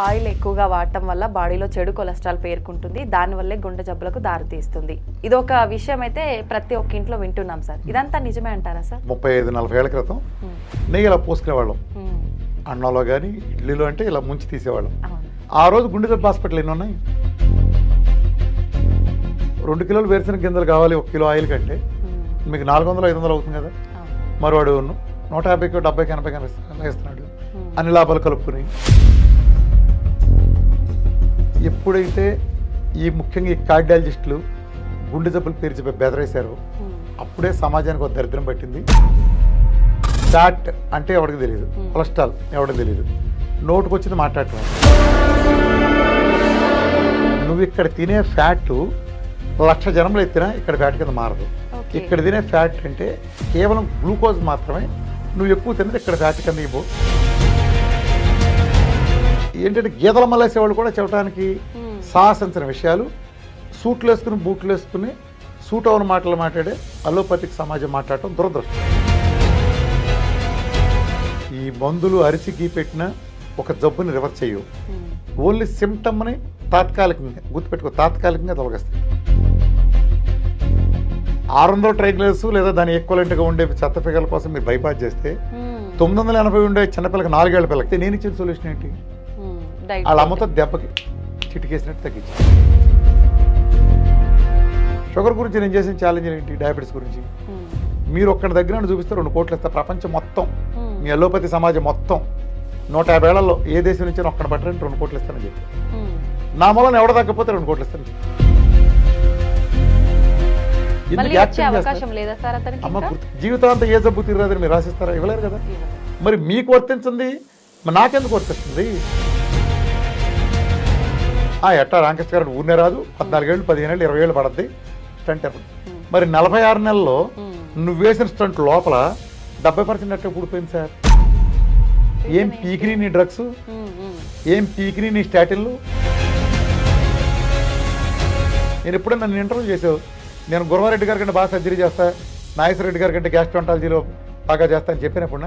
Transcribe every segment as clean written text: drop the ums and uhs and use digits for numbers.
Oil ఎక్కువగా వాడటం వల్ల బాడీలో చెడు కొలెస్ట్రాల్ పేరుకుంటుంది. దానివల్లే గుండె జబ్బులకు దారితీస్తుంది. ఇదొక విషయం అయితే ప్రతి ఒక్క ఇంట్లో వింటున్నాం సార్. ఇదంతా నిజమే అంటారా సార్? 35-40 ఏళ్ల క్రితం నెయ్యి ఇలా పోసుకునేవాళ్ళం. అన్నంలో కానీ ఇడ్లీలో అంటే ఇలా ముంచి తీసేవాళ్ళం. ఆ రోజు గుండె జబ్బు హాస్పిటల్ ఎన్ని ఉన్నాయి? 2 కిలోలు వేరుశనగ గింజలు కావాలి 1 కిలో ఆయిల్ కంటే, మీకు 400-500 అవుతుంది కదా. మరి వాడు 150, 70, 80 ఇస్తున్నాడు. అన్ని లాభాలు కలుపుకుని ఎప్పుడైతే ముఖ్యంగా ఈ కార్డియాలజిస్టులు గుండె జబ్బులు పేరు చెప్పి బెదరేశారో అప్పుడే సమాజానికి ఒక దరిద్రం పట్టింది. ఫ్యాట్ అంటే ఎవరికి తెలియదు, కొలెస్ట్రాల్ ఎవరికి తెలియదు, నోటుకు వచ్చింది మాట్లాడటం. నువ్వు ఇక్కడ తినే ఫ్యాట్ 1,00,000 జనంలో ఎత్తినా ఇక్కడ ఫ్యాట్ కింద మారదు. ఇక్కడ తినే ఫ్యాట్ అంటే కేవలం గ్లూకోజ్ మాత్రమే. నువ్వు ఎక్కువ తిన్నది ఇక్కడ ఫ్యాట్ కింద ఇవ్వు. ఏంటంటే గీతల మల్లేసేవాళ్ళు కూడా చెప్పడానికి సాహసించిన విషయాలు, సూట్లు వేసుకుని బూట్లు వేసుకుని సూట్ అవన మాటలు మాట్లాడే అలోపతిక్ సమాజం మాట్లాడటం దురదృష్టం. ఈ మందులు అరిచి గీపెట్టిన ఒక జబ్బుని రివర్స్ చేయవు. ఓన్లీ సిమ్టమ్ని తాత్కాలికంగా గుర్తుపెట్టుకో, తాత్కాలికంగా తొలగిస్తాయి. 600 ట్రైగ్లర్స్ లేదా దాని ఈక్వలెంట్గా ఉండే చెత్త పిల్లల కోసం మీరు బైపాస్ చేస్తే 980 ఉండే చిన్నపిల్లకి 4 ఏళ్ల పిల్లకి నేను ఇచ్చిన సొల్యూషన్ ఏంటి? వాళ్ళ అమ్మతో దెబ్బకి చిటికేసినట్టు తగ్గించి. షుగర్ గురించి నేను చేసిన ఛాలెంజ్ ఏంటి? డయాబెటీస్ గురించి మీరు ఒక్కడి దగ్గర చూపిస్తే 2 కోట్లు ఇస్తా. ప్రపంచం మొత్తం మీ అలోపతి సమాజం మొత్తం 150 ఏళ్లలో ఏ దేశం నుంచి ఒక్కడ పట్టరని 2 కోట్లు ఇస్తానని చెప్పి, నా మూలం ఎవడ తగ్గపోతే 2 కోట్లు ఇస్తాను. జీవితాంతం ఏ జబ్బు తీరదని మీరు రాసిస్తారా? ఇవ్వలేరు కదా. మరి మీకు వర్తించింది నాకెందుకు వర్తిస్తుంది? ఎట్టా రామకృష్ణ గారు ఊరినే రాదు, 14 ఏళ్ళు 15 ఏళ్ళు 20 ఏళ్ళు పడద్ది స్టంట్. మరి 46 నెలల్లో నువ్వు వేసిన స్టంట్ లోపల 70% అట్టే కూడిపోయింది సార్. ఏం పీకిని నీ డ్రగ్స్, ఏం పీకిని నీ స్టాటిన్లు. నేను ఎప్పుడైనా నన్ను ఇంటర్వ్యూ చేసావు, నేను గురవారెడ్డి గారి కంటే బాగా సర్జరీ చేస్తా, నాగేశ్వరరెడ్డి గారి కంటే గ్యాస్ట్రాంటాలజీలో బాగా చేస్తా అని చెప్పినప్పుడు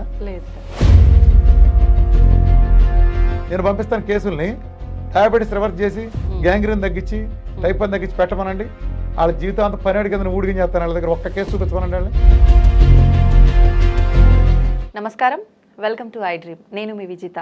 నేను పంపిస్తాను కేసుల్ని. డయాబెటీస్ రివర్స్ చేసి, గ్యాంగ్రీన్ తగ్గించి, టైప్ 1 తగ్గించి పెట్టమనండి. వాళ్ళ జీవితాంతం 12 కింద ఊడికి చేస్తాను. వాళ్ళ దగ్గర ఒక్క కేసు చూపించమనండి వాళ్ళని. నమస్కారం, వెల్కమ్ టు ఐ డ్రీమ్. నేను మీ విజిత.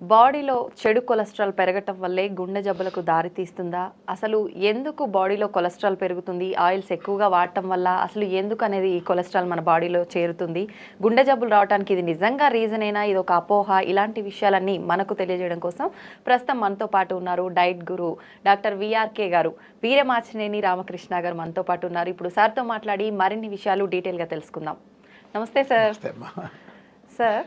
బాడీలో చెడు కొలెస్ట్రాల్ పెరగటం వల్లే గుండె జబ్బులకు దారితీస్తుందా? అసలు ఎందుకు బాడీలో కొలెస్ట్రాల్ పెరుగుతుంది? ఆయిల్స్ ఎక్కువగా వాడటం వల్ల అసలు ఎందుకు అనేది ఈ కొలెస్ట్రాల్ మన బాడీలో చేరుతుంది? గుండె జబ్బులు రావడానికి ఇది నిజంగా రీజనేనా? ఇది ఒక అపోహ? ఇలాంటి విషయాలన్నీ మనకు తెలియజేయడం కోసం ప్రస్తుతం మనతో పాటు ఉన్నారు డైట్ గురు డాక్టర్ విఆర్కే గారు. వీరమాచినేని రామకృష్ణ గారు మనతో పాటు ఉన్నారు. ఇప్పుడు సార్తో మాట్లాడి మరిన్ని విషయాలు డీటెయిల్గా తెలుసుకుందాం. నమస్తే సార్. సార్,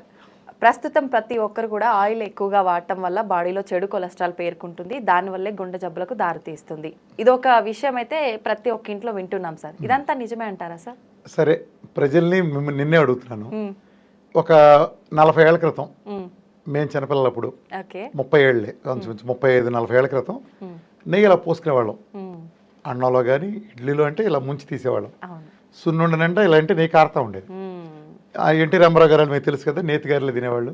ప్రస్తుతం ప్రతి ఒక్కరు కూడా ఆయిల్ ఎక్కువగా వాడటం వల్ల బాడీలో చెడు కొలెస్ట్రాల్ పేరుకుంటుంది. దానివల్లే గుండె జబ్బులకు దారితీస్తుంది. ఇదొక విషయం అయితే ప్రతి ఒక్క ఇంట్లో వింటున్నాం సార్. ఇదంతా నిజమే అంటారా సార్? సరే, ప్రజల్ని నిన్నే అడుగుతున్నాను. ఒక 40 ఏళ్ల క్రితం మేము చిన్నపిల్లలప్పుడు, 30 ఏళ్ళే 35-40 ఏళ్ల క్రితం నెయ్యి ఇలా పోసుకునేవాళ్ళం. అన్నంలో కానీ ఇడ్లీలో అంటే ఇలా ముంచి తీసేవాళ్ళం. సున్నుండనంటే ఇలా అంటే నెయ్యి కారుతూ ఉండేది. ఎన్టీ రామారావు గారు మీకు తెలుసు కదా, నేతి గారెలు తినేవాళ్ళు.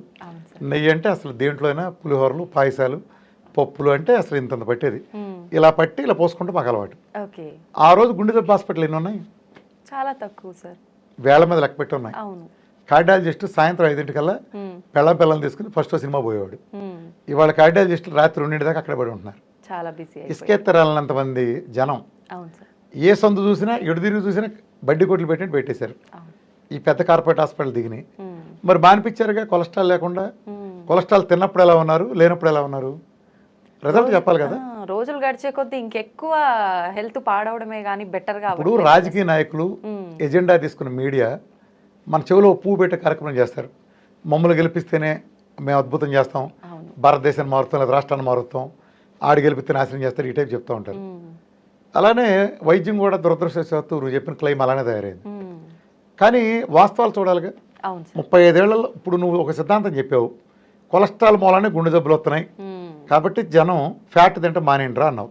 నెయ్యి అంటే అసలు దేంట్లో అయినా పులిహోరలు, పాయసాలు, పప్పులు అంటే అసలు ఇంత పట్టేది. ఇలా పట్టి ఇలా పోసుకుంటూ మాకు అలవాటు. ఆ రోజు గుండె జబ్బు హాస్పిటల్ ఎన్ని ఉన్నాయి? చాలా తక్కువ సార్, వేళ మీద లెక్క పెట్టి ఉన్నాయి. కార్డియాలజిస్ట్ సాయంత్రం 5 పిల్లలు తీసుకుని ఫస్ట్ సినిమా పోయేవాడు. ఇవాళ కార్డియాలజిస్టులు రాత్రి 2 దాకా అక్కడే పడి ఉంటున్నారు. చాలా బిజీ. ఇసుకెత్తరాలంత మంది జనం. ఏ సందు చూసినా, ఎడు తిరిగి చూసినా బడ్డీ కొట్లు పెట్టి పెట్టేశారు ఈ పెద్ద కార్పొరేట్ హాస్పిటల్ దిగిని. మరి బానిపించారుగా కొలెస్ట్రాల్ లేకుండా. కొలెస్ట్రాల్ తిన్నప్పుడు ఎలా ఉన్నారు, లేనప్పుడు ఎలా ఉన్నారు? రిజల్ట్ చెప్పాలి కదా. రోజులు గడిచే కొద్దీ ఇంకెక్కువ హెల్త్ పాడవడమే కానీ బెటర్ గా. ఇప్పుడు రాజకీయ నాయకులు ఎజెండా తీసుకున్న మీడియా మన చెవిలో పువ్వు పెట్టే కార్యక్రమం చేస్తారు. మమ్మల్ని గెలిపిస్తేనే మేము అద్భుతం చేస్తాం, భారతదేశాన్ని మారుతాం, లేదా రాష్ట్రాన్ని మారుతాం, ఆడి గెలిపిస్తే నాశనం చేస్తారు, ఈ టైప్ చెప్తూ ఉంటారు. అలానే వైద్యం కూడా దురదృష్టవశాత్తు నువ్వు చెప్పిన క్లెయిమ్ అలానే తయారైంది. కానీ వాస్తవాలు చూడాలిగా. 35 ఏళ్లలో ఇప్పుడు నువ్వు ఒక సిద్ధాంతం చెప్పావు, కొలెస్ట్రాల్ మూలానే గుండె జబ్బులు వస్తున్నాయి కాబట్టి జనం ఫ్యాట్ తింటే మానేండ్రా అన్నావు.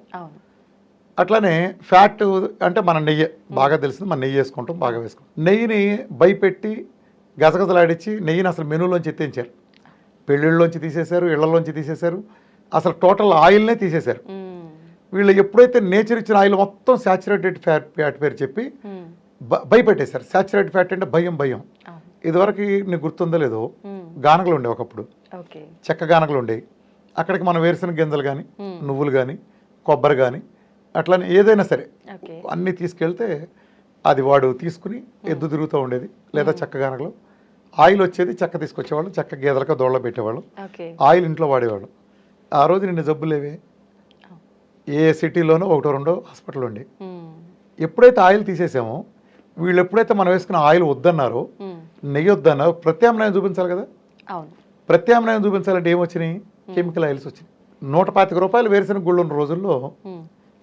అట్లానే ఫ్యాట్ అంటే మన నెయ్యి బాగా తెలిసింది, మన నెయ్యి వేసుకుంటాం, బాగా వేసుకుంటాం. నెయ్యిని భయపెట్టి గజగజలాడించి నెయ్యిని అసలు మెనూలోంచి ఎత్తించారు. పెళ్ళిళ్ళలోంచి తీసేశారు, ఇళ్లలోంచి తీసేశారు. అసలు టోటల్ ఆయిల్నే తీసేశారు. వీళ్ళు ఎప్పుడైతే నేచర్ ఇచ్చిన ఆయిల్ మొత్తం సాచురేటెడ్ ఫ్యాట్ పేరు చెప్పి భయపెట్టేశారు. సాచురేటెడ్ ఫ్యాట్ అంటే భయం. ఇదివరకు నీకు గుర్తుందో లేదో, గానగలు ఉండేవి ఒకప్పుడు, చెక్క గానగలు ఉండేవి. అక్కడికి మనం వేరుశనగ గింజలు కానీ, నువ్వులు కానీ, కొబ్బరి కానీ, అట్లనే ఏదైనా సరే అన్నీ తీసుకెళ్తే అది వాడు తీసుకుని ఎద్దు తిరుగుతూ ఉండేది. లేదా చెక్క గానగలు ఆయిల్ వచ్చేది, చెక్క తీసుకొచ్చేవాళ్ళు, చెక్క గేదెలకు దోళ్ళ పెట్టేవాళ్ళు, ఆయిల్ ఇంట్లో వాడేవాళ్ళు. ఆ రోజు నిన్న జబ్బులేవే, ఏ సిటీలోనో ఒకటో రెండో హాస్పిటల్ ఉండి. ఎప్పుడైతే ఆయిల్ తీసేసామో, వీళ్ళు ఎప్పుడైతే మనం వేసుకున్న ఆయిల్ వద్దన్నారో, నెయ్యి వద్దన్నారో, ప్రత్యామ్నాయం చూపించాలి కదా. ప్రత్యామ్నాయం చూపించాలంటే ఏమొచ్చినాయి? కెమికల్ ఆయిల్స్ వచ్చినాయి. 125 రూపాయలు వేరుశనగ గుళ్ళు ఉన్న రోజుల్లో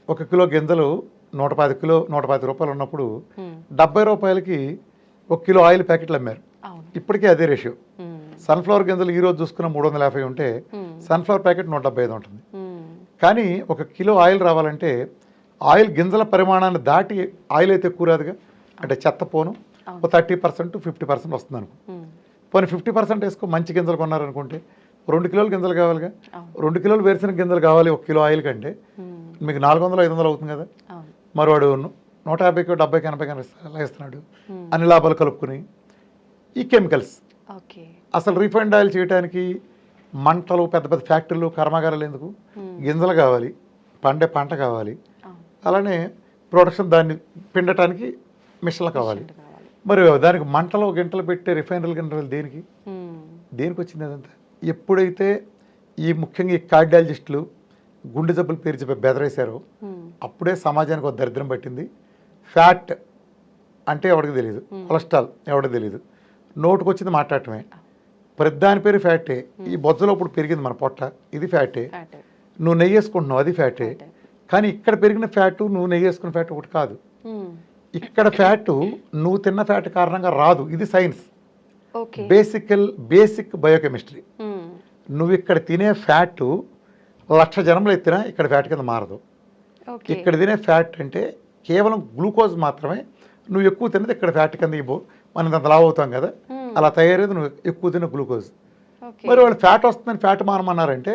1 కిలో గింజలు 125 రూపాయలు ఉన్నప్పుడు 70 రూపాయలకి 1 కిలో ఆయిల్ ప్యాకెట్లు అమ్మారు. ఇప్పటికీ అదే రేషియో. సన్ఫ్లవర్ గింజలు ఈ రోజు చూసుకున్న 350 ఉంటే సన్ఫ్లవర్ ప్యాకెట్ 175 ఉంటుంది. కానీ 1 కిలో ఆయిల్ రావాలంటే ఆయిల్ గింజల పరిమాణాన్ని దాటి ఆయిల్ అయితే ఎక్కువ రాదుగా. అంటే చెత్త పోను 30% 50% వస్తుంది అనుకో. పోనీ 50% వేసుకో, మంచి గింజలు కొన్నారనుకుంటే 2 కిలోల గింజలు కావాలిగా. 2 కిలోలు వేరుశనగ గింజలు కావాలి 1 కిలో ఆయిల్ కంటే. మీకు 400-500 అవుతుంది కదా. మరి వాడు 150, 70, 80 ఎలా ఇస్తున్నాడు? అన్ని లాభాలు కలుపుకుని ఈ కెమికల్స్. అసలు రిఫైండ్ ఆయిల్ చేయడానికి మంటలు, పెద్ద పెద్ద ఫ్యాక్టరీలు, కర్మాగారాలు ఎందుకు? గింజలు కావాలి, పండే పంట కావాలి, అలానే ప్రొడక్షన్ దాన్ని పిండటానికి మిషన్లు కావాలి. మరి దానికి మంటలు గంటలు పెట్టే రిఫైనరీలు గింటలు దేనికి వచ్చింది అదంతా? ఎప్పుడైతే ఈ ముఖ్యంగా ఈ కార్డియాలజిస్టులు గుండె జబ్బులు పేరు చెప్పి బెదరేశారో అప్పుడే సమాజానికి ఒక దరిద్రం పట్టింది. ఫ్యాట్ అంటే ఎవరికి తెలియదు, కొలెస్ట్రాల్ ఎవరికి తెలియదు, నోటుకు వచ్చింది మాట్లాడటమే. ప్రతిదాని పేరు ఫ్యాటే. ఈ బొజ్జలో ఇప్పుడు పెరిగింది మన పొట్ట, ఇది ఫ్యాటే. నువ్వు నెయ్యి వేసుకుంటున్నావు, అది ఫ్యాటే. కానీ ఇక్కడ పెరిగిన ఫ్యాటు నువ్వు నెయ్యి వేసుకున్న ఫ్యాట్ ఒకటి కాదు. ఇక్కడ ఫ్యాటు నువ్వు తిన్న ఫ్యాట్ కారణంగా రాదు. ఇది సైన్స్, బేసిక్ బయోకెమిస్ట్రీ. నువ్వు ఇక్కడ తినే ఫ్యాటు 1,00,000 జనంలో ఎత్తినా ఇక్కడ ఫ్యాట్ కింద మారదు. ఇక్కడ తినే ఫ్యాట్ అంటే కేవలం గ్లూకోజ్ మాత్రమే. నువ్వు ఎక్కువ తిన్నది ఇక్కడ ఫ్యాట్ కింద మనం అంత లావు అవుతాం కదా, అలా తయారయ్యేది నువ్వు ఎక్కువ తిన్న గ్లూకోజ్. మరి వాళ్ళు ఫ్యాట్ వస్తుందని ఫ్యాట్ మానమన్నారంటే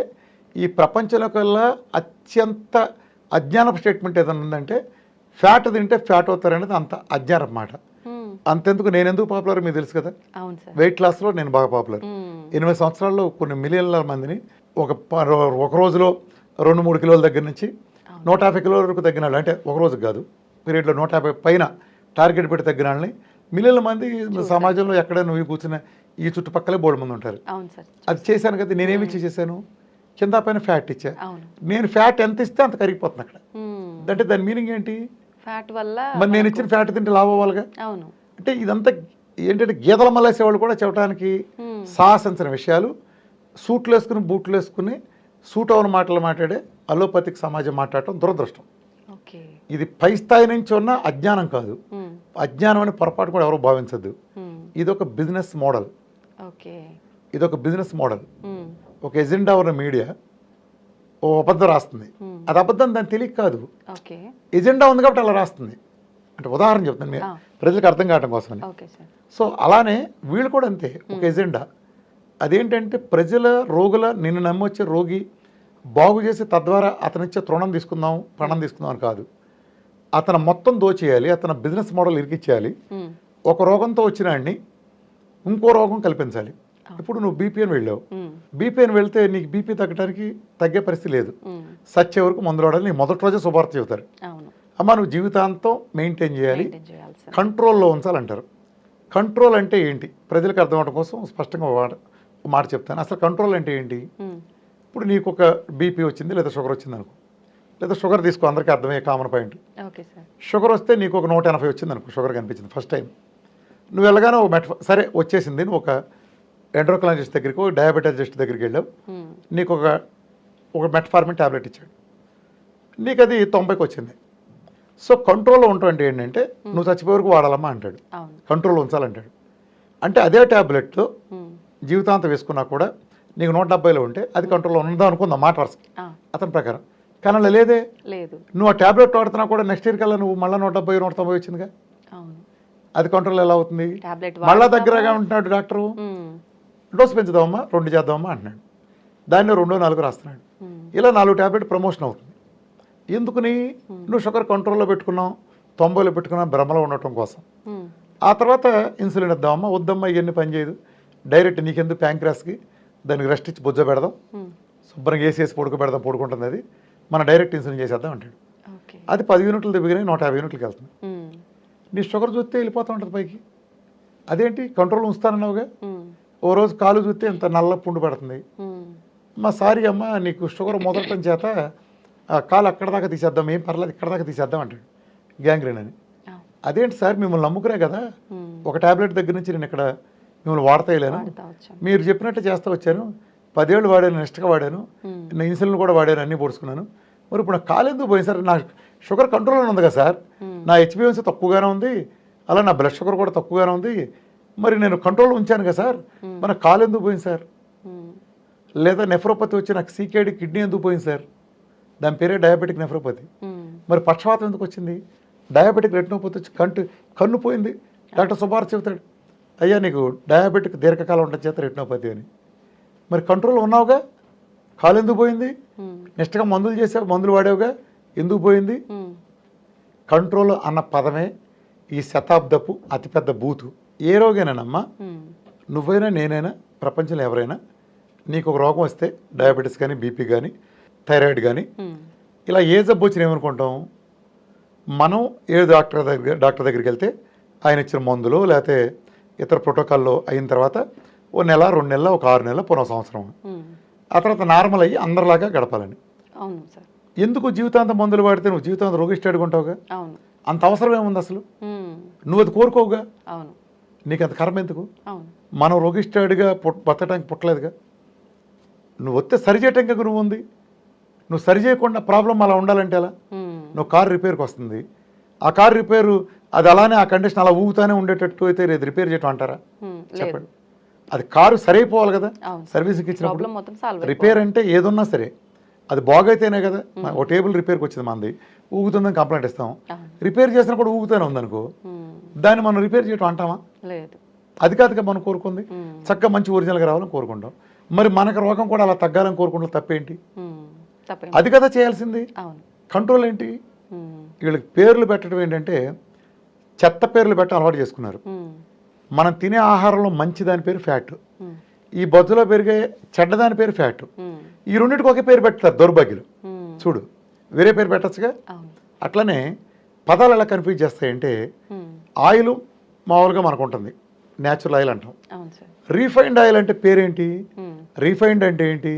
ఈ ప్రపంచంలో కల్లా అత్యంత అజ్ఞానపు స్టేట్మెంట్ ఏదైనా ఉందంటే ఫ్యాట్ తింటే ఫ్యాట్ అవుతారనేది అంత అజ్ఞానం మాట. అంతెందుకు నేను ఎందుకు పాపులర్ మీకు తెలుసు కదా. వెయిట్ లాస్లో నేను బాగా పాపులర్. 8 సంవత్సరాల్లో కొన్ని మిలియన్ల మందిని ఒక రోజులో 2-3 కిలోల దగ్గర నుంచి 150 కిలోల వరకు తగ్గిన వాళ్ళు, అంటే ఒక రోజు కాదు, పీరియడ్లో 150 పైన టార్గెట్ పెట్టి తగ్గిన వాళ్ళని మిలియన్ల మంది సమాజంలో ఎక్కడ నువ్వు కూర్చున్న ఈ చుట్టుపక్కలే బోర్డు మంది ఉంటారు. అది చేశాను కదా. నేనేమి చేశాను? కింద పైన ఫ్యాట్ ఇచ్చా. నేను ఫ్యాట్ ఎంత ఇస్తే అంత కరిగిపోతుంది అక్కడ. అంటే దాని మీనింగ్ ఏంటి? ఫ్యాట్ వల్ల మరి నేను ఇచ్చిన ఫ్యాట్ తింటే లాభం అవ్వాలిగా. అంటే ఇదంతా ఏంటంటే గీతల మల్లేసేవాళ్ళు కూడా చెప్పడానికి సాహసించిన విషయాలు. సూట్లు వేసుకుని బూట్లు వేసుకుని సూట్ అవన మాటలు మాట్లాడే అలోపతిక్ సమాజం మాట్లాడటం దురదృష్టం. ఇది పై స్థాయి నుంచి ఉన్న అజ్ఞానం కాదు. అజ్ఞానం అనే పొరపాటు కూడా ఎవరు భావించద్దు. ఇదొక బిజినెస్ మోడల్. ఒక ఎజెండా ఉన్న మీడియా ఓ అబద్ధం రాస్తుంది. అది అబద్ధం దాన్ని తెలియక కాదు, ఎజెండా ఉంది కాబట్టి అలా రాస్తుంది. అంటే ఉదాహరణ చెప్తాను మీరు ప్రజలకు అర్థం కావడం కోసమని. సో అలానే వీళ్ళు కూడా అంతే, ఒక ఎజెండా. అదేంటంటే ప్రజల రోగుల నిన్ను నమ్మొచ్చే రోగి బాగు చేసి తద్వారా అతనిచ్చే ప్రాణం తీసుకుందాం అని కాదు. అతను మొత్తం దోచేయాలి, అతను బిజినెస్ మోడల్ ఇరికిచ్చేయాలి. ఒక రోగంతో వచ్చిన వాడిని ఇంకో రోగం కల్పించాలి. ఇప్పుడు నువ్వు బీపీఎన్ వెళ్ళావు, బీపీఎన్ వెళ్తే నీకు బీపీ తగ్గే పరిస్థితి లేదు. సచ్చే వరకు మందులు వాడాలి. నీ మొదటి రోజే శుభార్త చెబుతారు, అమ్మ నువ్వు జీవితాంతం మెయింటైన్ చేయాలి, కంట్రోల్లో ఉంచాలంటారు. కంట్రోల్ అంటే ఏంటి ప్రజలకు అర్థం అవడం కోసం స్పష్టంగా మాట చెప్తాను. అసలు కంట్రోల్ అంటే ఏంటి? ఇప్పుడు నీకు ఒక బీపీ వచ్చింది లేదా షుగర్ వచ్చింది అనుకో, లేదా షుగర్ తీసుకో, అందరికీ అర్థమయ్యే కామన్ పాయింట్. షుగర్ వస్తే నీకు ఒక 180 వచ్చింది అనుకో, షుగర్ కనిపించింది ఫస్ట్ టైం. నువ్వు వెళ్ళగానే ఒక సరే వచ్చేసింది, నువ్వు ఒక ఎండ్రోక్రాలజిస్ట్ దగ్గరికి, ఒక డయాబెటాలజిస్ట్ దగ్గరికి వెళ్ళావు. నీకు ఒక మెట్ఫార్మిన్ ట్యాబ్లెట్ ఇచ్చాడు, నీకు అది 90కి వచ్చింది. సో కంట్రోల్లో ఉంటాడు ఏంటంటే నువ్వు చచ్చిపోయే వరకు వాడాలమ్మా అంటాడు, కంట్రోల్లో ఉంచాలంటాడు. అంటే అదే ట్యాబ్లెట్తో జీవితాంతం వేసుకున్నా కూడా నీకు 170లో ఉంటే అది కంట్రోల్లో ఉందా అనుకుందాం మాట వరుసకి అతని ప్రకారం. కానీ అలా లేదే, నువ్వు ఆ ట్యాబ్లెట్ వాడుతున్నా కూడా నెక్స్ట్ ఇయర్ కల్లా నువ్వు మళ్ళీ 170, 190 వచ్చిందిగా, అది కంట్రోల్ ఎలా అవుతుంది? మళ్ళా దగ్గరగా ఉంటున్నాడు డాక్టరు, డోసు పెంచుదామమ్మా 2 చేద్దామమ్మా అంటున్నాడు. దాన్ని 2 4 రాస్తున్నాడు. ఇలా 4 టాబ్లెట్ ప్రమోషన్ అవుతుంది. ఎందుకని? నువ్వు షుగర్ కంట్రోల్లో పెట్టుకున్నావు, 90లో పెట్టుకున్నావు, భ్రమలో ఉండటం కోసం. ఆ తర్వాత ఇన్సులిన్ ఇద్దామమ్మా, వద్దమ్మా ఇవన్నీ పనిచేయదు, డైరెక్ట్ నీకెందుకు ప్యాంక్రాస్కి దానికి రెస్ట్ ఇచ్చి బుజ్జ పెడదాం, శుభ్రంగా వేసేసి పడుకోబెడదాం, పడుకుంటుంది అది, మనం డైరెక్ట్ ఇన్సులిన్ చేసేద్దాం అంటాడు. అది 10 యూనిట్లు దిగినాయి 150 యూనిట్లకి వెళ్తుంది. నీ షుగర్ చూస్తే వెళ్ళిపోతూ ఉంటుంది పైకి. అదేంటి కంట్రోల్ ఉంచుతానన్నావుగా. ఓ రోజు కాలు చూస్తే ఇంత నల్ల పుండు పడుతుంది. మా సారీ అమ్మ నీకు షుగర్ మొదలటం చేత ఆ కాలు అక్కడ దాకా తీసేద్దాం, ఏం పర్లేదు ఇక్కడ దాకా తీసేద్దాం అంటాడు, గ్యాంగ్రీన్ అని. అదేంటి సార్ మిమ్మల్ని నమ్ముకునే కదా ఒక టాబ్లెట్ దగ్గర నుంచి నేను ఇక్కడ మిమ్మల్ని వాడతాయిలేను, మీరు చెప్పినట్టు చేస్తూ వచ్చాను, 10 ఏళ్ళు వాడాను, నెక్స్ట్గా వాడాను, నా ఇన్సులిన్ కూడా వాడాను, అన్నీ పొడుచుకున్నాను, మరి ఇప్పుడు నా కాలు ఎందుకు పోయింది సార్? నా షుగర్ కంట్రోల్లో ఉంది కదా సార్, నా హెచ్బిఎన్సీ తక్కువగానే ఉంది, అలా నా బ్లడ్ షుగర్ కూడా తక్కువగానే ఉంది, మరి నేను కంట్రోల్లో ఉంచాను కదా సార్, మన కాలు ఎందుకు పోయింది సార్? లేదా నెఫ్రోపతి వచ్చి నాకు సీకేడి కిడ్నీ ఎందుకు పోయింది సార్? దాని పేరే డయాబెటిక్ నెఫ్రోపతి. మరి పక్షవాతం ఎందుకు వచ్చింది? డయాబెటిక్ రెటినోపతి వచ్చి కన్ను పోయింది. డాక్టర్ సుబ్బారావు చెబుతాడు, అయ్యా నీకు డయాబెటిక్ దీర్ఘకాలం ఉండటం చేత రెటినోపతి అని. మరి కంట్రోల్ ఉన్నావుగా, కాలు ఎందుకు పోయింది? నెక్స్ట్గా మందులు చేసావు, మందులు వాడావుగా, ఎందుకు పోయింది? కంట్రోల్ అన్న పదమే ఈ శతాబ్దపు అతిపెద్ద బూతు. ఏ రోగేనానమ్మా, నువ్వైనా నేనైనా ప్రపంచంలో ఎవరైనా నీకు ఒక రోగం వస్తే డయాబెటీస్ కానీ, బీపీ కానీ, థైరాయిడ్ కానీ, ఇలా ఏ జబ్బు వచ్చినా ఏమనుకుంటాం మనం? ఏ డాక్టర్ దగ్గరికి వెళ్తే ఆయన ఇచ్చిన మందులు లేకపోతే ఇతర ప్రోటోకాల్లో అయిన తర్వాత ఓ నెల 2 నెలలు, ఒక 6 నెలలు, పునః సంవత్సరం, ఆ తర్వాత నార్మల్ అయ్యి అందరిలాగా గడపాలని. ఎందుకు జీవితాంతం మందులు వాడితే నువ్వు జీవితాంతం రోగిష్టాడుగా ఉంటావుగా? అంత అవసరం ఏముంది అసలు? నువ్వు అది కోరుకోవుగా, నీకు అంత కర్మ ఎందుకు? మనం రోగిష్టాడుగా బతకడానికి పుట్టలేదుగా. నువ్వు వస్తే సరి చేయటానికి నువ్వు ఉంది, నువ్వు సరి చేయకుండా ప్రాబ్లం అలా ఉండాలంటే ఎలా? నువ్వు కారు రిపేర్కి వస్తుంది, ఆ కారు రిపేరు అది అలానే ఆ కండిషన్ అలా ఊగుతానే ఉండేటట్టు అయితే రేపు రిపేర్ చేయటం అంటారా? చెప్పండి. అది కారు సరైపోవాలి కదా సర్వీసింగ్కి ఇచ్చినప్పుడు. రిపేర్ అంటే ఏదున్నా సరే అది బాగైతేనే కదా. ఒక టేబుల్ రిపేర్కి వచ్చింది మనది, ఊగుతుందని కంప్లైంట్ ఇస్తాం, రిపేర్ చేసినప్పుడు ఊగుతూనే ఉందనుకో, దాన్ని మనం రిపేర్ చేయటం అంటామా? అది కాదుగా మనం కోరుకుంది, చక్కగా మంచి ఒరిజినల్గా రావాలని కోరుకుంటాం. మరి మనకు రోగం కూడా అలా తగ్గాలని కోరుకుంటాం, తప్పేంటి? అది కదా చేయాల్సింది. కంట్రోల్ ఏంటి? వీళ్ళకి పేర్లు పెట్టడం ఏంటంటే చెత్త పేర్లు పెట్టడం అలవాటు చేసుకున్నారు. మనం తినే ఆహారంలో మంచి దాని పేరు ఫ్యాట్, ఈ బొజ్జలో పెరిగే చెడ్డదాని పేరు ఫ్యాట్. ఈ రెండింటికి ఒకే పేరు పెడతారు దౌర్భాగ్యులు. చూడు, వేరే పేరు పెట్టచ్చుగా. అట్లనే పదాలు ఎలా కన్ఫ్యూజ్ చేస్తాయంటే, ఆయిల్ మామూలుగా మనకు ఉంటుంది, న్యాచురల్ ఆయిల్ అంటాం. రీఫైన్డ్ ఆయిల్ అంటే పేరేంటి? రీఫైన్డ్ అంటే ఏంటి?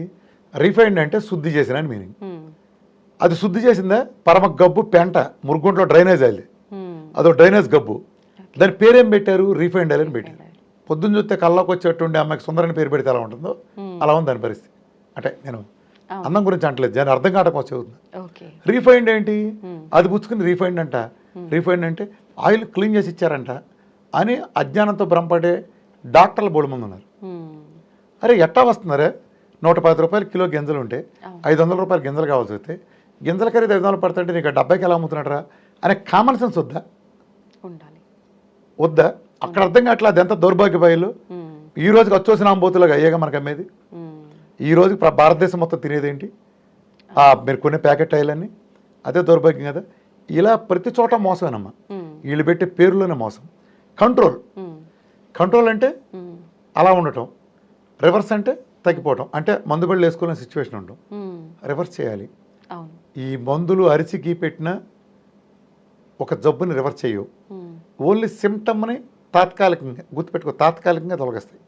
రీఫైన్డ్ అంటే శుద్ధి చేసిన అని మీనింగ్. అది శుద్ధి చేసిందా? పరమ గబ్బు పెంట మురుగుంట్లో డ్రైనేజ్ ఆయిల్, అదో డ్రైనేజ్ గబ్బు. దాని పేరేం పెట్టారు? రీఫైన్డ్ ఆయిల్ అని పెట్టారు. పొద్దున్న చూస్తే కళ్ళకి వచ్చేటుండే అమ్మాయికి సుందరని పేరు పెడితే ఎలా ఉంటుందో అలా ఉంది దాని పరిస్థితి. అంటే నేను అందం గురించి అంటలేదు, దాని అర్థం కావడం చదువుతుంది. రీఫైన్డ్ ఏంటి? అది పుచ్చుకుని రీఫైన్డ్ అంట. రీఫైన్డ్ అంటే ఆయిల్ క్లీన్ చేసి ఇచ్చారంట అని అజ్ఞానంతో భ్రమపడే డాక్టర్లు బోడు మంది ఉన్నారు. అరే ఎట్టా వస్తున్నారే, 110 రూపాయలు కిలో గింజలు ఉంటే 500 రూపాయలు గింజలు కావాల్సి వస్తే గింజల ఖరీదు 500 పడుతుంటే నీకు 70కి ఎలా అమ్ముతున్నాడరా అనే కామన్ సెన్స్ వద్దా? వద్దా? అక్కడ అర్థం కావట్లా, అది ఎంత దౌర్భాగ్య బయలు. ఈ రోజుకి వచ్చేసిన అంబోతులాగా అయ్యేగా మనకు అమ్మేది. ఈ రోజుకి భారతదేశం మొత్తం తినేదేంటి? మీరు కొనే ప్యాకెట్ ఆయిల్ అన్ని, అదే దౌర్భాగ్యం కదా. ఇలా ప్రతి చోట మోసమేనమ్మా, వీళ్ళు పెట్టే పేరులోనే మోసం. కంట్రోల్ అంటే అలా ఉండటం, రివర్స్ అంటే తగ్గిపోవటం, అంటే మందు బళ్ళు వేసుకోవాలని సిచ్యువేషన్ ఉండటం. రివర్స్ చేయాలి. ఈ మందులు అరిచికి పెట్టిన ఒక జబ్బుని రివర్స్ చేయవు, ఓన్లీ సిమ్టమ్ని తాత్కాలికంగా గుర్తుపెట్టుకో, తాత్కాలికంగా తొలగిస్తాయి,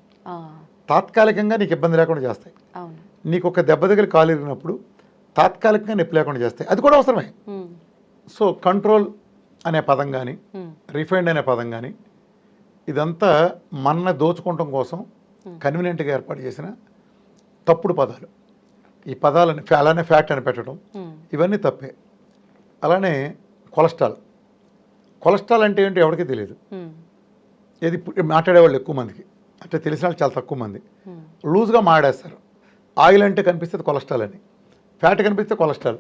తాత్కాలికంగా నీకు ఇబ్బంది లేకుండా చేస్తాయి. నీకు ఒక దెబ్బ దగ్గర కాలు ఇరిగినప్పుడు తాత్కాలికంగా నొప్పి లేకుండా చేస్తాయి, అది కూడా అవసరమే. సో కంట్రోల్ అనే పదం కానీ, రిఫైండ్ అనే పదం కానీ, ఇదంతా మన దోచుకోవటం కోసం కన్వీనియంట్గా ఏర్పాటు చేసిన తప్పుడు పదాలు. ఈ పదాలని అలానే ఫ్యాట్ అని పెట్టడం, ఇవన్నీ తప్పే. అలానే కొలెస్ట్రాల్ అంటే ఏంటో ఎవరికీ తెలియదు. ఇది మాట్లాడేవాళ్ళు ఎక్కువ మందికి, అంటే తెలిసిన వాళ్ళు చాలా తక్కువ మంది. లూజ్గా మాడేస్తారు. ఆయిల్ అంటే కనిపిస్తుంది కొలెస్ట్రాల్ అని, ఫ్యాట్ కనిపిస్తే కొలెస్ట్రాల్.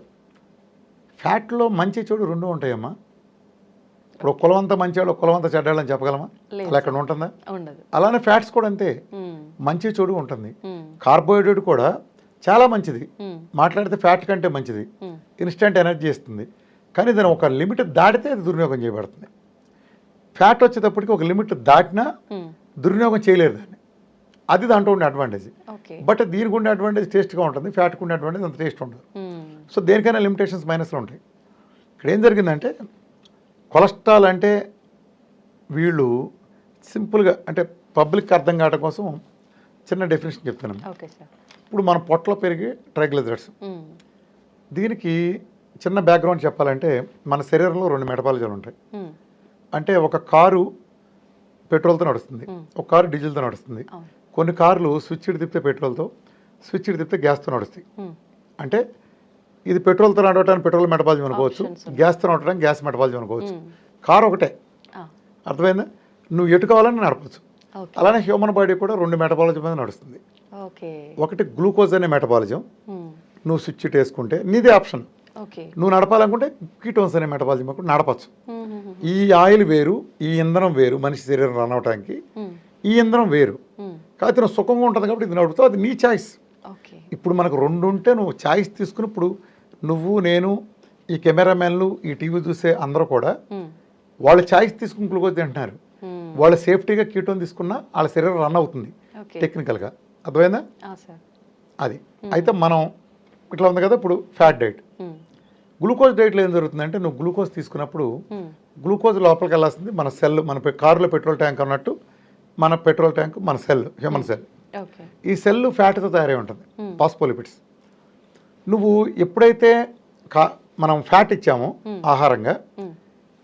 ఫ్యాట్లో మంచి చెడు రెండు ఉంటాయమ్మా. ఇప్పుడు కులవంత మంచివాళ్ళు కులవంత చెడ్డాళ్ళని చెప్పగలమా? అలా ఎక్కడ ఉంటుందా? అలానే ఫ్యాట్స్ కూడా అంతే, మంచి చెడు ఉంటుంది. కార్బోహైడ్రేట్ కూడా చాలా మంచిది, మాట్లాడితే ఫ్యాట్ కంటే మంచిది, ఇన్స్టెంట్ ఎనర్జీ ఇస్తుంది. కానీ దాని ఒక లిమిట్ దాటితే అది దుర్వినియోగం చేయబడుతుంది. ఫ్యాట్ వచ్చేటప్పటికి ఒక లిమిట్ దాటినా దుర్వినియోగం చేయలేరు దాన్ని. అది దాంట్లో ఉండే అడ్వాంటేజ్. బట్ దీనికి ఉండే అడ్వాంటేజ్ టేస్ట్గా ఉంటుంది, ఫ్యాట్కి ఉండే అడ్వాంటేజ్ అంత టేస్ట్ ఉండదు. సో దేనికైనా లిమిటేషన్స్ మైనస్లు ఉంటాయి. ఇక్కడ ఏం జరిగిందంటే కొలెస్ట్రాల్ అంటే వీళ్ళు సింపుల్గా అంటే పబ్లిక్ అర్థం కావడం కోసం చిన్న డెఫినేషన్ చెప్తున్నాను. ఇప్పుడు మన పొట్టలో పెరిగే ట్రైగ్లిజరైడ్స్, దీనికి చిన్న బ్యాక్గ్రౌండ్ చెప్పాలంటే మన శరీరంలో 2 మెటబాలిజాలు ఉంటాయి. అంటే ఒక కారు పెట్రోల్తో నడుస్తుంది, ఒక కారు డీజిల్తో నడుస్తుంది. కొన్ని కార్లు స్విచ్ తిప్పితే పెట్రోల్తో, స్విచ్ తిప్పితే గ్యాస్తో నడుస్తాయి. అంటే ఇది పెట్రోల్తో నడవడానికి పెట్రోల్ మెటబాలిజం అనుకోవచ్చు, గ్యాస్తో నడవడానికి గ్యాస్ మెటబాలిజం అనుకోవచ్చు. కారు ఒకటే, అర్థమైందా? నువ్వు ఎటు కావాలని నడపచ్చు. అలానే హ్యూమన్ బాడీ కూడా 2 మెటబాలిజం మీద నడుస్తుంది. ఒకటి గ్లూకోజ్ అనే మెటబాలిజం, నువ్వు స్విచ్ వేసుకుంటే నీదే ఆప్షన్. నువ్వు నడపాలనుకుంటే కీటోన్స్ అనే మెటబాలిజం కూడా నడపచ్చు. ఈ ఆయిల్ వేరు, ఈ ఇంధనం వేరు, మనిషి శరీరం రన్ అవడానికి ఈ ఇంధనం వేరు. కాబట్టి నువ్వు సుఖంగా ఉంటుంది కాబట్టి ఇది నడుపుతావు, అది నీ ఛాయిస్. ఇప్పుడు మనకు 2 ఉంటే నువ్వు ఛాయిస్ తీసుకుని, ఇప్పుడు నువ్వు నేను ఈ కెమెరామెన్లు ఈ టీవీ చూసే అందరూ కూడా వాళ్ళ ఛాయిస్ తీసుకుని గ్లూకోజ్ తింటున్నారు. వాళ్ళ సేఫ్టీగా కీటోన్ తీసుకున్నా వాళ్ళ శరీరం రన్ అవుతుంది టెక్నికల్గా, అర్థమైందా? అది అయితే మనం ఇట్లా ఉంది కదా. ఇప్పుడు ఫ్యాట్ డైట్, గ్లూకోజ్ డైట్లో ఏం జరుగుతుందంటే నువ్వు గ్లూకోజ్ తీసుకున్నప్పుడు గ్లూకోజ్ లోపలికి వెళ్ళాల్సింది మన సెల్. మన కారులో పెట్రోల్ ట్యాంక్ అన్నట్టు మన పెట్రోల్ ట్యాంక్ మన సెల్, హ్యూమన్ సెల్. ఈ సెల్ ఫ్యాట్తో తయారై ఉంటుంది, ఫాస్ఫోలిపిడ్స్. నువ్వు ఎప్పుడైతే మనం ఫ్యాట్ ఇచ్చామో ఆహారంగా,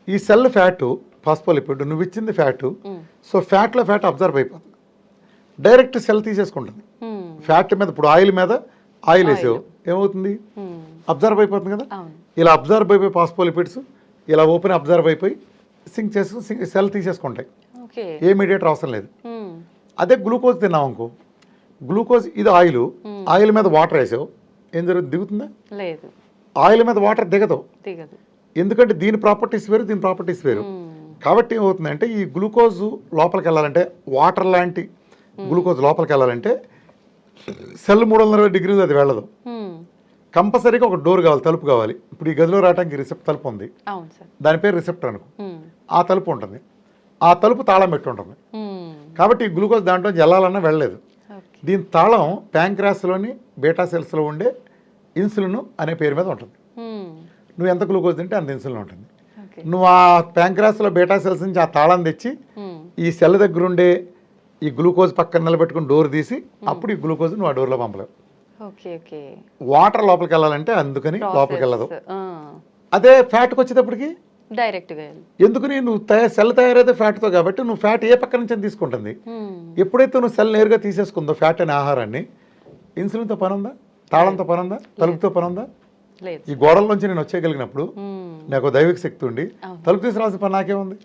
ఈ సెల్ ఫ్యాట్ ఫాస్ఫోలిపిడ్, నువ్వు ఇచ్చింది ఫ్యాట్. సో ఫ్యాట్లో ఫ్యాట్ అబ్జర్వ్ అయిపోతుంది, డైరెక్ట్ సెల్ తీసేసుకుంటుంది. ఫ్యాట్ మీద ఇప్పుడు ఆయిల్ మీద ఆయిల్ వేసావు, ఏమవుతుంది? అబ్జర్వ్ అయిపోతుంది కదా. ఇలా అబ్జర్వ్ అయిపోయి ఫాస్ఫోలిపిడ్స్ ఇలా ఓపెన్ అబ్జర్వ్ అయిపోయి సింక్ చేసి సెల్ తీసేసుకుంటాయి, ఏ మీడియేటర్ అవసరం లేదు. అదే గ్లూకోజ్ తిన్నావు అనుకో, గ్లూకోజ్ ఇది ఆయిల్, ఆయిల్ మీద వాటర్ వేసావు, ఏం జరుగుతుంది? దిగుతుందా? లేదు. ఆయిల్ మీద వాటర్ దిగదు, ఎందుకంటే దీని ప్రాపర్టీస్ వేరు, దీని ప్రాపర్టీస్ వేరు. కాబట్టి ఏమవుతుందంటే ఈ గ్లూకోజ్ లోపలికి వెళ్ళాలంటే, వాటర్ లాంటి గ్లూకోజ్ లోపలికి వెళ్ళాలంటే సెల్ 360 డిగ్రీలు అది వెళ్ళదు. కంపల్సరీగా ఒక డోర్ కావాలి, తలుపు కావాలి. ఇప్పుడు ఈ గదిలో రావడానికి తలుపు ఉంది, దాని పేరు రిసెప్టర్ అనుకో. ఆ తలుపు ఉంటుంది, ఆ తలుపు తాళం పెట్టి ఉంటుంది. కాబట్టి ఈ గ్లూకోజ్ దాంట్లో వెళ్ళాలన్నా వెళ్ళలేదు. దీని తాళం ప్యాంక్రాస్లోని బీటా సెల్స్లో ఉండే ఇన్సులిన్ అనే పేరు మీద ఉంటుంది. నువ్వు ఎంత గ్లూకోజ్ తింటే అంత ఇన్సులిన్ ఉంటుంది. నువ్వు ఆ ప్యాంక్రాస్లో బీటా సెల్స్ నుంచి ఆ తాళం తెచ్చి ఈ సెల్ దగ్గర ఉండే ఈ గ్లూకోజ్ పక్కన నిలబెట్టుకుని డోర్ తీసి అప్పుడు ఈ గ్లూకోజ్ నువ్వు ఆ డోర్లో పంపలేవు. వాటర్ లోపలికి వెళ్ళాలంటే అందుకని లోపలికి వెళ్ళదు. అదే ఫ్యాట్కి వచ్చేటప్పటికి డైరెక్ట్గా ఎందుకని నువ్వు సెల్ తయారైతే ఫ్యాట్తో, కాబట్టి నువ్వు ఫ్యాట్ ఏ పక్క నుంచి తీసుకుంటుంది. ఎప్పుడైతే నువ్వు సెల్ నేరుగా తీసేసుకుందో ఫ్యాట్ అనే ఆహారాన్ని, ఇన్సులిన్తో పని ఉందా? తాళంతో పని ఉందా? తలుపుతో పని ఉందా? ఈ గోడల నుంచి నేను వచ్చేయగలిగినప్పుడు నాకు దైవిక శక్తి ఉండి తలుపు తీసుకురావాల్సిన పని నాకేముంది?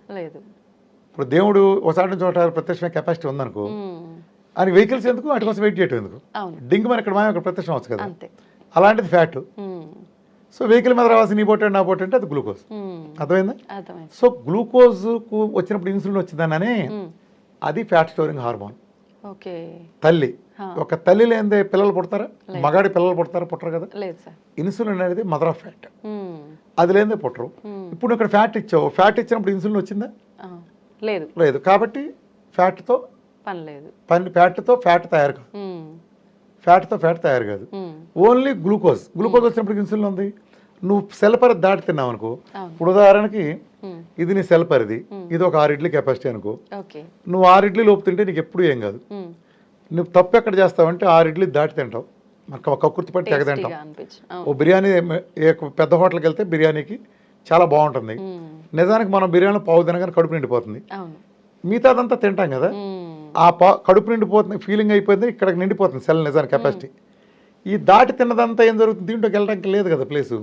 ఇప్పుడు దేవుడు ఒకసారి నుంచి ఒకటి ప్రత్యక్షమైన కెపాసిటీ ఉందనుకో, అని వెహికల్స్ ఎందుకు వాటి కోసం వెయిట్ చేయటం ఎందుకు? డింగ్ మన ఇక్కడ ఇక్కడ ప్రత్యక్షం అవచ్చు కదా. అలాంటిది ఫ్యాట్. సో వెహికల్ మీద రావాల్సిన నీ పోటీ నా పోటీ అంటే అది గ్లూకోజ్, అర్థమైందా? సో గ్లూకోజ్కు వచ్చినప్పుడు ఇన్సులిన్ వచ్చిందనని అది ఫ్యాట్ స్టోరింగ్ హార్మోన్. తల్లి, ఒక తల్లి లేనిదే పిల్లలు పుడతారా? మగాడి పిల్లలు పుడతారా? పుట్టరు కదా. ఇన్సులిన్ అనేది మదర్ ఆఫ్ ఫ్యాట్, అది లేనిదే పుట్టరు. ఇప్పుడు ఇక్కడ ఫ్యాట్ ఇచ్చావు, ఫ్యాట్ ఇచ్చినప్పుడు ఇన్సులిన్ వచ్చిందా? లేదు. కాబట్టి ఫ్యాట్తో ఫ్యాట్తో ఫ్యాట్ తయారు కాదు, ఫ్యాట్తో ఫ్యాట్ తయారు కాదు. ఓన్లీ గ్లూకోజ్ వచ్చినప్పుడు ఇన్సులిన్ ఉంది. నువ్వు సెల్ పరిధి దాటి తిన్నావు అనుకో, ఇప్పుడు ఉదాహరణకి ఇది నీ సెల్ పరిధి, ఇది ఒక 6 ఇడ్లీ కెపాసిటీ అనుకో. నువ్వు 6 ఇడ్లీ లోపు తింటే నీకు ఎప్పుడు ఏం కాదు. నువ్వు తప్పు ఎక్కడ చేస్తావంటే 6 ఇడ్లీ దాటి తింటావు, కక్కుర్తి పట్టి తెగ తింటావు. ఓ బిర్యానీ పెద్ద హోటల్కి వెళ్తే బిర్యానీకి చాలా బాగుంటుంది, నిజానికి మనం బిర్యానీ పావు తినగానే కడుపు నిండిపోతుంది. మిగతాదంతా తింటాం కదా, ఆ కడుపు నిండిపోతుంది ఫీలింగ్ అయిపోయింది, ఇక్కడికి నిండిపోతుంది సెల్ నిజానికి కెపాసిటీ. ఈ దాటి తిన్నదంతా ఏం జరుగుతుంది? దీంట్లోకి వెళ్ళడానికి లేదు కదా ప్లేసు,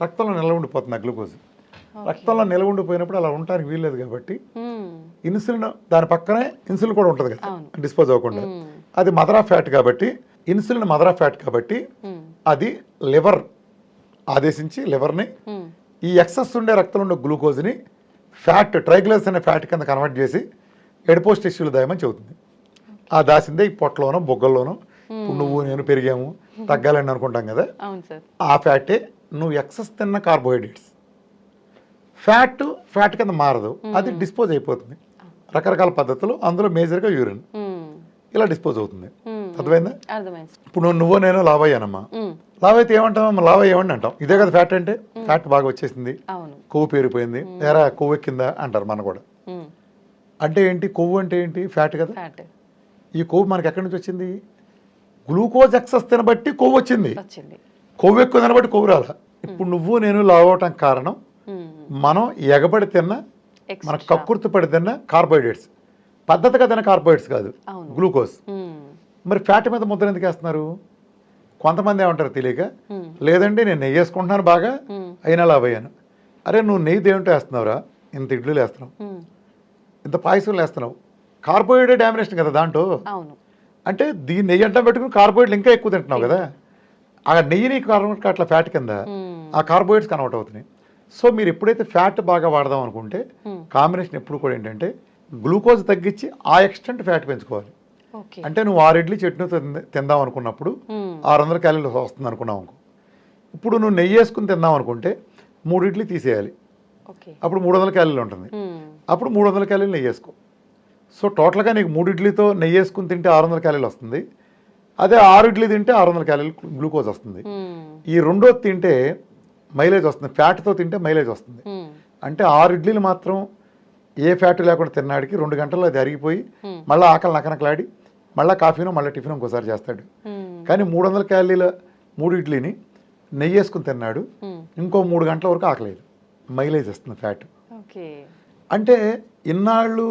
రక్తంలో నిల్వ ఉండిపోతుంది. ఆ గ్లూకోజ్ రక్తంలో నిల్వ ఉండిపోయినప్పుడు అలా ఉండడానికి వీల్లేదు. కాబట్టి ఇన్సులిన్ దాని పక్కనే ఇన్సులిన్ కూడా ఉంటుంది కదా డిస్పోజ్ అవ్వకుండా. అది మదర్ ఆఫ్ ఫ్యాట్ కాబట్టి, ఇన్సులిన్ మదర్ ఆఫ్ ఫ్యాట్ కాబట్టి అది లివర్ ఆదేశించి లివర్ని ఈ ఎక్సెస్ ఉండే రక్తంలో ఉండే గ్లూకోజ్ని ఫ్యాట్, ట్రైగ్లిజరైడ్స్ అనే ఫ్యాట్ కింద కన్వర్ట్ చేసి ఎడిపోస్ టిష్యూలు దాయమని చెబుతుంది. ఆ దాసిందే ఈ పొట్టలోనో బొగ్గల్లోనో ఇప్పుడు నువ్వు నేను పెరిగాము తగ్గాలని అనుకుంటాం కదా, అవును సార్. ఆ ఫ్యాటే నువ్వు ఎక్సెస్ తిన్న కార్బోహైడ్రేట్స్. ఫ్యాట్ కింద మారదు, అది డిస్పోజ్ అయిపోతుంది రకరకాల పద్ధతులు, అందులో మేజర్గా యూరిన్ ఇలా డిస్పోజ్ అవుతుంది. అర్థమైందా? అర్థమైంది. ఇప్పుడు నువ్వు నేను లావ్ అయ్యానమ్మా, లావ్ అయితే ఏమంటాం, లావ్ అయ్యామని అంటాం. ఇదే కదా ఫ్యాట్ అంటే, ఫ్యాట్ బాగా వచ్చేసింది, కొవ్వు పేరిపోయింది, ఎరా కొవ్వు ఎక్కిందా అంటారు మన కూడా. అంటే ఏంటి కొవ్వు అంటే ఏంటి? ఫ్యాట్ కదా. ఈ కొవ్వు మనకి ఎక్కడి నుంచి వచ్చింది? గ్లూకోజ్ ఎక్సెస్ తినబట్టి కొవ్వు వచ్చింది, కొవ్వు ఎక్కువ తినబట్టి కొవ్వు రాల. ఇప్పుడు నువ్వు నేను లావ్ అవటం కారణం మనం ఎగబడి తిన్న, మన కక్కుర్తి పడి తిన్న కార్బోహైడ్రేట్స్, పద్ధతిగా తిన్న కార్బోహైడ్రేట్స్ కాదు, గ్లూకోజ్. మరి ఫ్యాట్ మీద ముద్ర ఎందుకు వేస్తున్నారు? కొంతమంది ఏమంటారు తెలియక, లేదండి నేను నెయ్యి వేసుకుంటున్నాను బాగా అయినా లావ్ అయ్యాను. అరే నువ్వు నెయ్యి దేంటో వేస్తున్నావురా, ఇంత ఇడ్లీలు వేస్తున్నావు, ఇంత పాయసంలు వేస్తున్నావు, కార్బోహైడ్రేట్ డామినేషన్ కదా దాంట్లో. అంటే దీన్ని నెయ్యి అంటా పెట్టుకుని కార్బోహైడ్రేట్లు ఇంకా ఎక్కువ తింటున్నావు కదా, ఆ నెయ్యిని కన్వర్ట్ అట్లా ఫ్యాట్ కింద ఆ కార్బోహైడ్రేట్స్ కన్వర్ట్ అవుతున్నాయి. సో మీరు ఎప్పుడైతే ఫ్యాట్ బాగా వాడదాం అనుకుంటే కాంబినేషన్ ఎప్పుడు కూడా ఏంటంటే గ్లూకోజ్ తగ్గించి ఆ ఎక్స్టెంట్ ఫ్యాట్ పెంచుకోవాలి. అంటే నువ్వు 6 ఇడ్లీ చట్నీ తిందాం అనుకున్నప్పుడు 600 క్యాలరీలు వస్తుంది అనుకున్నావు అనుకో, ఇప్పుడు నువ్వు నెయ్యి వేసుకుని తిందాం అనుకుంటే 3 ఇడ్లీ తీసేయాలి, అప్పుడు 300 క్యాలరీలు ఉంటుంది, అప్పుడు 300 క్యాలరీలు నెయ్యి వేసుకో. సో టోటల్గా నీకు 3 ఇడ్లీతో నెయ్యి వేసుకుని తింటే 600 క్యాలరీలు వస్తుంది, అదే 6 ఇడ్లీ తింటే 600 క్యాలరీలు గ్లూకోజ్ వస్తుంది. ఈ రెండోది తింటే మైలేజ్ వస్తుంది, ఫ్యాట్తో తింటే మైలేజ్ వస్తుంది. అంటే 6 ఇడ్లీలు మాత్రం ఏ ఫ్యాట్ లేకుండా తిన్నాడికి 2 గంటల్లో అది అరిగిపోయి మళ్ళీ ఆకలి నకనకలాడి మళ్ళీ కాఫీనో మళ్ళీ టిఫిన్ ఇంకోసారి చేస్తాడు. కానీ 300 క్యాలరీల 3 ఇడ్లీని నెయ్యి వేసుకుని తిన్నాడు, ఇంకో 3 గంటల వరకు ఆకలేదు, మైలేజ్ వస్తుంది ఫ్యాట్. అంటే ఇన్నాళ్ళు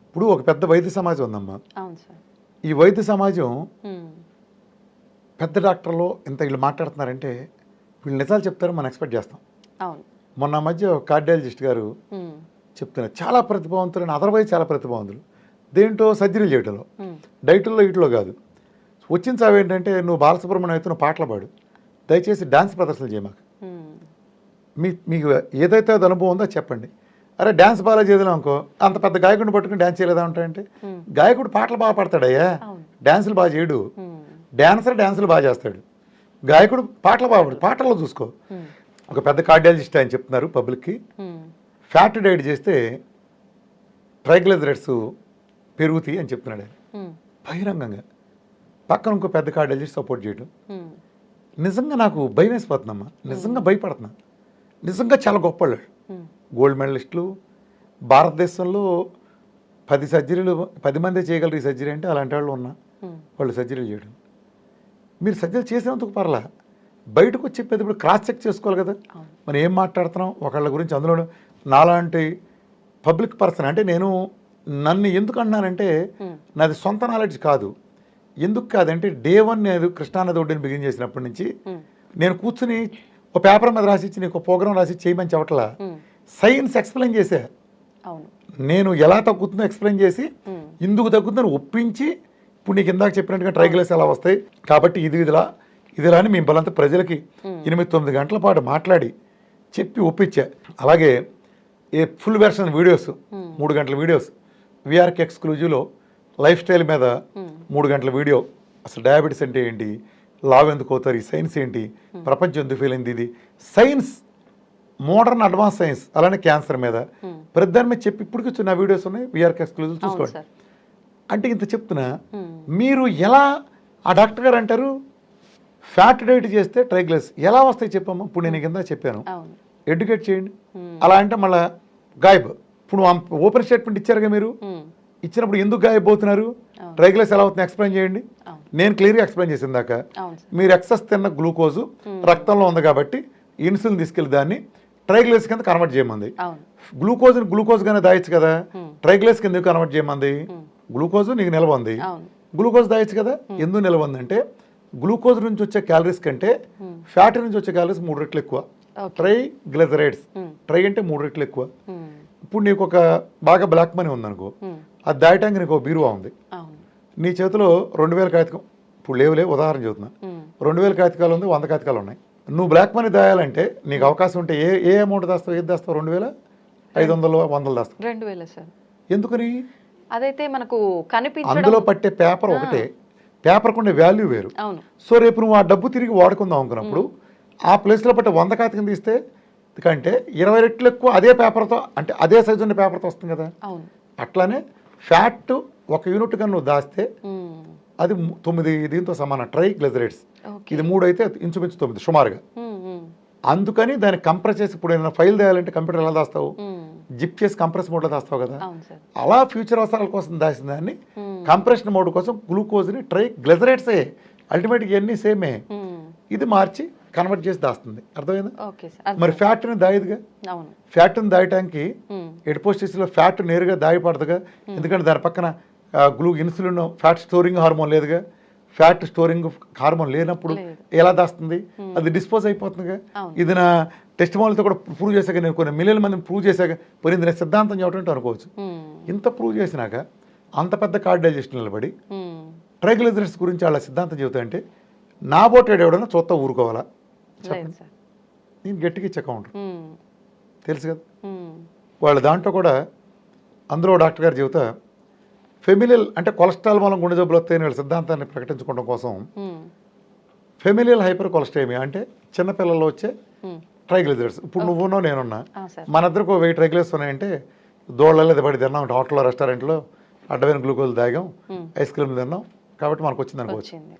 ఇప్పుడు ఒక పెద్ద వైద్య సమాజం ఉందమ్మా, ఈ వైద్య సమాజం పెద్ద డాక్టర్లో ఇంత వీళ్ళు మాట్లాడుతున్నారంటే వీళ్ళు నిజాలు చెప్తారు మనం ఎక్స్పెక్ట్ చేస్తాం. మొన్న మధ్య కార్డియాలజిస్ట్ గారు చెప్తున్నారు, చాలా ప్రతిభావంతులు, అదర్వైజ్ చాలా ప్రతిభావంతులు దేంట్లో సర్జరీలు చేయడంలో, డైట్లో వీటిలో కాదు. వచ్చిన చావు ఏంటంటే నువ్వు బాలసుబ్రహ్మణ్యం అయితే నువ్వు పాటలు పాడు, దయచేసి డ్యాన్స్ ప్రదర్శనలు చేయమాకు, మీకు ఏదైతే అది అనుభవం ఉందో చెప్పండి. అరే డ్యాన్స్ బాగా చేయలేం అనుకో, అంత పెద్ద గాయకుడిని పట్టుకుని డ్యాన్స్ చేయలేదా ఉంటాయంటే, గాయకుడు పాటలు బాగా పాడతాడయ్యా, డ్యాన్సులు బాగా చేయడు. డ్యాన్సులు బాగా చేస్తాడు, గాయకుడు పాటలు బాగా పాడు, పాటల్లో చూసుకో. ఒక పెద్ద కార్డియాలజిస్ట్ ఆయన చెప్తున్నారు పబ్లిక్కి, ఫ్యాట్ డైట్ చేస్తే ట్రైగ్లిజరైడ్స్ పెరుగుతాయి అని చెప్తున్నాడు ఆయన బహిరంగంగా. పక్కన ఇంకో పెద్ద కార్డియాలజిస్ట్ సపోర్ట్ చేయడం. నిజంగా నాకు భయం వేసిపోతుందమ్మా, నిజంగా భయపడుతున్నా. నిజంగా చాలా గొప్ప వాళ్ళు, గోల్డ్ మెడలిస్టులు, భారతదేశంలో 10 సర్జరీలు 10 మందే చేయగలరు ఈ సర్జరీ అంటే, అలాంటి వాళ్ళు ఉన్నా వాళ్ళు సర్జరీలు చేయడం. మీరు సర్జరీ చేసినందుకు పర్లా, బయటకు వచ్చి చెప్పేది ఇప్పుడు క్రాస్ చెక్ చేసుకోవాలి కదా మనం ఏం మాట్లాడుతున్నాం ఒకళ్ళ గురించి. అందులో నాలాంటి పబ్లిక్ పర్సన్ అంటే నన్ను ఎందుకు అన్నానంటే నాది సొంత నాలెడ్జ్ కాదు. ఎందుకు కాదంటే డే 1 నేను కృష్ణానది ఒడ్డుని బిగిన్ చేసినప్పటి నుంచి నేను కూర్చుని ఒక పేపర్ మీద రాసిచ్చి నీకు ప్రోగ్రామ్ రాసి చేయమని చెప్పట్లా, సైన్స్ ఎక్స్ప్లెయిన్ చేసా. నేను ఎలా తగ్గుతుందో ఎక్స్ప్లెయిన్ చేసి ఇందుకు తగ్గుతుందని ఒప్పించి, ఇప్పుడు నీకు ఇందాక చెప్పినట్టుగా ట్రైగ్లిసరైడ్స్ ఎలా వస్తాయి కాబట్టి ఇదిలా అని మేము బలంతా ప్రజలకి 8-9 గంటల పాటు మాట్లాడి చెప్పి ఒప్పించా. అలాగే ఫుల్ వెర్షన్ వీడియోస్ 3 గంటల వీడియోస్ విఆర్కే ఎక్స్క్లూజివ్లో లైఫ్ స్టైల్ మీద 3 గంటల వీడియో, అసలు డయాబెటీస్ అంటే ఏంటి, లావ్ ఎందుకు అవుతారు, ఈ సైన్స్ ఏంటి, ప్రపంచం ఎందుకు ఫెయిల్ అయింది, ఇది సైన్స్, మోడర్న్ అడ్వాన్స్ సైన్స్, అలానే క్యాన్సర్ మీద ప్రతిదాని మీద చెప్పి ఇప్పటికి నా వీడియోస్ ఉన్నాయి విఆర్కే ఎక్స్క్లూజివ్ చూసుకోండి. అంటే ఇంత చెప్తున్నా, మీరు ఎలా ఆ డాక్టర్ గారు అంటారు ఫ్యాట్ డైట్ చేస్తే ట్రైగ్లిసరైడ్స్ ఎలా వస్తాయి చెప్పమ్మా. ఇప్పుడు నేను కింద చెప్పాను, ఎడ్యుకేట్ చేయండి. అలా అంటే మళ్ళీ గాయబ్. ఇప్పుడు ఓపెన్ స్టేట్మెంట్ ఇచ్చారుగా మీరు, ఇచ్చినప్పుడు ఎందుకు గాయపోతున్నారు, ట్రైగ్లిసరైడ్స్ ఎలా అవుతుంది ఎక్స్ప్లెయిన్ చేయండి. నేను క్లియర్గా ఎక్స్ప్లెయిన్ చేసిన దాకా మీరు ఎక్సెస్ తిన్న గ్లూకోజు రక్తంలో ఉంది కాబట్టి ఇన్సులిన్ తీసుకెళ్లి దాన్ని ట్రైగ్లిసరైడ్స్ కింద కన్వర్ట్ చేయమంది. గ్లూకోజ్గానే దాయచ్చు కదా, ట్రైగ్లిసరైడ్స్ కింద కన్వర్ట్ చేయమంది. గ్లూకోజ్ నీకు నిల్వ ఉంది, గ్లూకోజ్ దాయచ్చు కదా. ఎందుకు నిల్వ ఉందంటే గ్లూకోజ్ నుంచి వచ్చే క్యాలరీస్ కంటే ఫ్యాట్ నుంచి వచ్చే క్యాలరీస్ 3 రెట్లు ఎక్కువ. ట్రైగ్లిసరైడ్స్, ట్రై అంటే 3 రెట్లు ఎక్కువ. ఇప్పుడు నీకు ఒక బాగా బ్లాక్ మనీ ఉందనుకో, అది దాయటానికి నీకు బీరువా ఉంది, నీ చేతిలో 2000 కాగితం, ఇప్పుడు లేవులే ఉదాహరణ చెబుతున్నా, 2000 కాగితాలు ఉంది, 100 కాగితాలు ఉన్నాయి. నువ్వు బ్లాక్ మనీ దాయాలంటే నీకు అవకాశం ఉంటే ఏ అమౌంట్ దాస్తావు, ఏది దాస్తావు, 2500 100 దాస్తావు. 2000 సార్. ఎందుకని? అదైతే మనకు కనిపించడం, అందులో పట్టే పేపర్ ఒకటే, పేపర్కి ఉండే వాల్యూ వేరు. అవును. సో రేపు నువ్వు ఆ డబ్బు తిరిగి వాడుకుందాం అనుకున్నప్పుడు ఆ ప్లేస్లో బట్టి 100 కాగితం తీస్తే కంటే 20 రెట్లు ఎక్కువ అదే పేపర్తో, అంటే అదే సైజు ఉన్న పేపర్తో వస్తుంది కదా. అవును. అట్లానే ఫ్యాట్ 1 యూనిట్ కన్నా నువ్వు దాస్తే మ్మ్. అది 9 దీంతో సమానం ట్రైగ్లిజరైడ్స్. ఓకే. ఇది 3 అయితే ఇంచుమించు 9 సుమారుగా. మ్మ్. మ్మ్. అందుకని దాన్ని కంప్రెస్ చేసి ఇప్పుడు ఏదైనా ఫైల్ చేయాలంటే కంప్యూటర్ ఎలా దాస్తావు, మ్మ్. జిప్ చేసి కంప్రెస్ మోడ్లో దాస్తావు కదా. అవును సార్. అలా ఫ్యూచర్ అవసరాల కోసం దాచిన దాన్ని మ్మ్. కంప్రెషన్ మోడ్ కోసం గ్లూకోజ్ని ట్రైగ్లిజరైడ్సే అల్టిమేట్గా ఇవన్నీ సేమే. మ్మ్. ఇది మార్చి కన్వర్ట్ చేసి దాస్తుంది. అర్థమైందా? Okay sir. మరి ఫ్యాట్ని దాయదుగా. అవును. ఫ్యాట్ని దాయటానికి మ్మ్. ఎడిపోస్టిస్లో ఫ్యాట్ నేరుగా దాయపడదుగా. ఎందుకంటే దాని పక్కన ఇన్సులిన్ ఫ్యాట్ స్టోరింగ్ హార్మోన్ లేదుగా. ఫ్యాట్ స్టోరింగ్ హార్మోన్ లేనప్పుడు లేదు. ఎలా దాస్తుంది? అది డిస్పోజ్ అయిపోతుందిగా. అవును. ఇది నా టెస్ట్ మోడల్తో కూడా ప్రూవ్ చేశాక, నేను కొన్ని మిలియన్ మందిని ప్రూవ్ చేశాక పోయింది నేను సిద్ధాంతం చెప్పడం అనుకోవచ్చు. మ్మ్. ఇంత ప్రూవ్ చేసినాక అంత పెద్ద కార్డ్ డైజెషన్ నిలబడి మ్మ్. ట్రైగ్లిజరైడ్స్ గురించి వాళ్ళ సిద్ధాంతం చెబుతా అంటే నాబోటేడు ఎవడన్నా చూస్తా ఊరుకోవాలా? లేదు సార్. నేను గట్టిగా ఇచ్చే కౌంటర్ మ్మ్. తెలుసు కదా. మ్మ్. వాళ్ళ దాంట్లో కూడా అందులో డాక్టర్ గారు చెబుతా ఫెమిలియల్ అంటే కొలెస్ట్రాల్ మూలం గుండె జబ్బులు వస్తాయని వీళ్ళ సిద్ధాంతాన్ని ప్రకటించుకోవడం కోసం మ్మ్. ఫెమిలియల్ హైపర్ కొలెస్ట్రేమియా అంటే చిన్నపిల్లల్లో వచ్చే మ్మ్. ట్రైగ్లిజరైడ్స్. ఇప్పుడు నువ్వున్నావు నేనున్నా, ఆ సార్. మన ఇద్దరికి 1000 ట్రైగ్లిజరైడ్స్ ఉన్నాయంటే దోళ్ళలో పడి తిన్నాం, హోటల్లో రెస్టారెంట్లో అడ్డమైన గ్లూకోజ్ తాగాం, మ్మ్. ఐస్ క్రీమ్ తిన్నాం కాబట్టి మనకు వచ్చింది అనుకోవచ్చు. వచ్చింది.